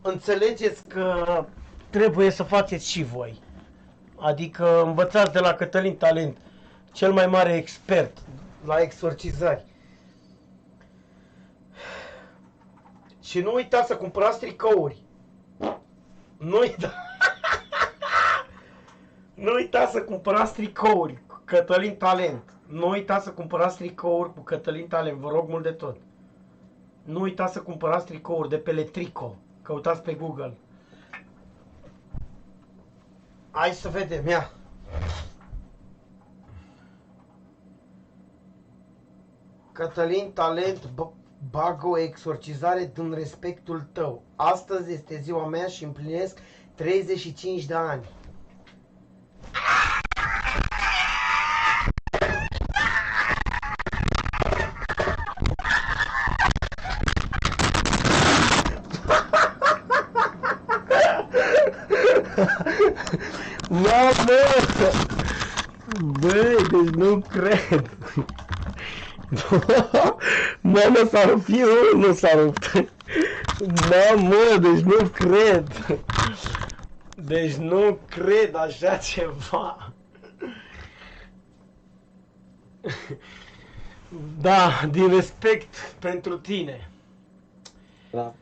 înțelegeți că trebuie să faceți și voi. Adică învățați de la Cătălin Talent, cel mai mare expert la exorcizări. Și nu uitați să cumpărați tricouri. Nu uitați, nu uitați să cumpărați tricouri cu Cătălin Talent. Nu uitați să cumpărați tricouri cu Cătălin Talent, vă rog mult de tot. Nu uitați să cumpărați tricouri de pe Letrico. Căutați pe Google. Hai să vedem, ia. Cătălin Talent, bagă o exorcizare din respectul tău. Astăzi este ziua mea și împlinesc 35 de ani. Mamă! Băi, deci nu cred. Mamă, s-a rupt fiul, nu s-a rupt. Mamă, deci nu cred. Deci nu cred așa ceva. Da, din respect pentru tine. Da.